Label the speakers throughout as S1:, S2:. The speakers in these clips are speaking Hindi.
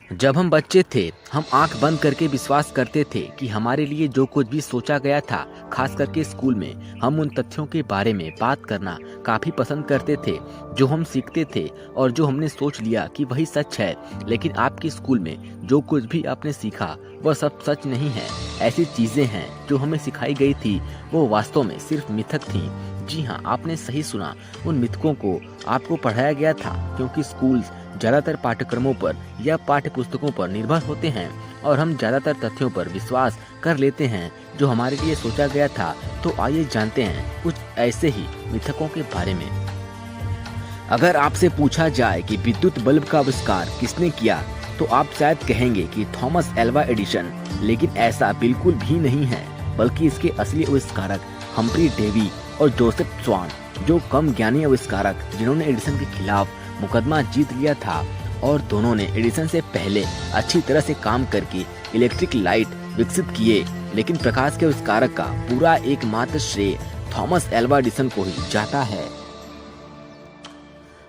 S1: जब हम बच्चे थे, हम आंख बंद करके विश्वास करते थे कि हमारे लिए जो कुछ भी सोचा गया था, खास करके स्कूल में, हम उन तथ्यों के बारे में बात करना काफी पसंद करते थे जो हम सीखते थे और जो हमने सोच लिया कि वही सच है। लेकिन आपके स्कूल में जो कुछ भी आपने सीखा वह सब सच नहीं है। ऐसी चीजें हैं जो हमें सिखाई गई थी वो वास्तव में सिर्फ मिथक थी। जी हाँ, आपने सही सुना, उन मिथकों को आपको पढ़ाया गया था क्योंकि स्कूल ज्यादातर पाठ्यक्रमों पर या पाठ्य पुस्तकों पर निर्भर होते हैं और हम ज्यादातर तथ्यों पर विश्वास कर लेते हैं जो हमारे लिए सोचा गया था। तो आइए जानते हैं कुछ ऐसे ही मिथकों के बारे में। अगर आपसे पूछा जाए कि विद्युत बल्ब का आविष्कार किसने किया तो आप शायद कहेंगे कि थॉमस एल्वा एडिसन, लेकिन ऐसा बिल्कुल भी नहीं है, बल्कि इसके असली आविष्कारक हम्फ्री डेवी और जोसेफ स्वान, जो कम ज्ञानी आविष्कारक जिन्होंने एडिसन के खिलाफ मुकदमा जीत लिया था और दोनों ने एडिसन से पहले अच्छी तरह से काम करके इलेक्ट्रिक लाइट विकसित किए। लेकिन प्रकाश के आविष्कारक का पूरा एकमात्र श्रेय थॉमस एल्वा एडिसन को ही जाता है।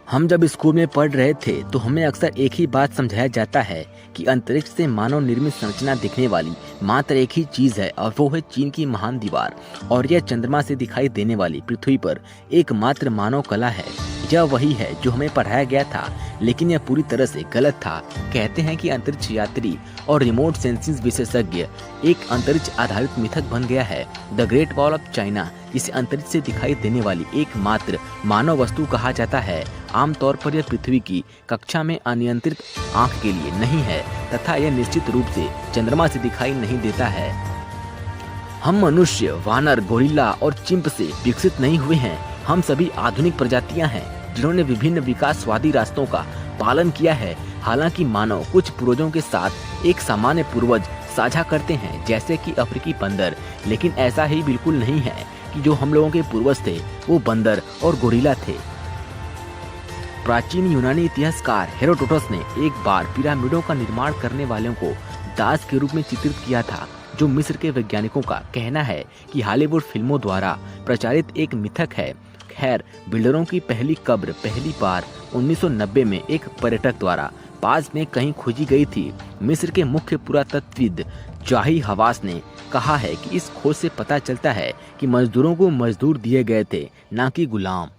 S1: हम जब स्कूल में पढ़ रहे थे तो हमें अक्सर एक ही बात समझाया जाता है कि अंतरिक्ष से मानव निर्मित संरचना दिखने वाली मात्र एक ही चीज है और वो है चीन की महान दीवार, और यह चंद्रमा से दिखाई देने वाली पृथ्वी पर एकमात्र मानव कला है। यह वही है जो हमें पढ़ाया गया था, लेकिन यह पूरी तरह से गलत था। कहते हैं कि अंतरिक्ष यात्री और रिमोट सेंसिंग विशेषज्ञ एक अंतरिक्ष आधारित मिथक बन गया है। The great wall of China, जिसे अंतरिक्ष से दिखाई देने वाली एकमात्र मानव वस्तु कहा जाता है, आमतौर पर यह पृथ्वी की कक्षा में अनियंत्रित आंख के लिए नहीं है तथा यह निश्चित रूप से चंद्रमा से दिखाई नहीं देता है। हम मनुष्य, वानर, गोरिल्ला और चिंप से विकसित नहीं हुए हैं। हम सभी आधुनिक प्रजातियां हैं जिन्होंने विभिन्न विकासवादी रास्तों का पालन किया है। हालांकि मानव कुछ पूर्वजों के साथ एक सामान्य पूर्वज साझा करते हैं, जैसे कि अफ्रीकी बंदर, लेकिन ऐसा ही बिल्कुल नहीं है कि जो हम लोगों के पूर्वज थे वो बंदर और गोरिल्ला थे। प्राचीन यूनानी इतिहासकार हेरोडोटस ने एक बार पिरामिडों का निर्माण करने वालों को दास के रूप में चित्रित किया था, जो मिस्र के वैज्ञानिकों का कहना है कि हॉलीवुड फिल्मों द्वारा प्रचारित एक मिथक है। खैर, बिल्डरों की पहली कब्र पहली बार 1990 में एक पर्यटक द्वारा पास में कहीं खोजी गई थी। मिस्र के मुख्य पुरातत्वविद जाही हवास ने कहा है कि इस खोज से पता चलता है कि मजदूरों को मजदूर दिए गए थे, न कि गुलाम।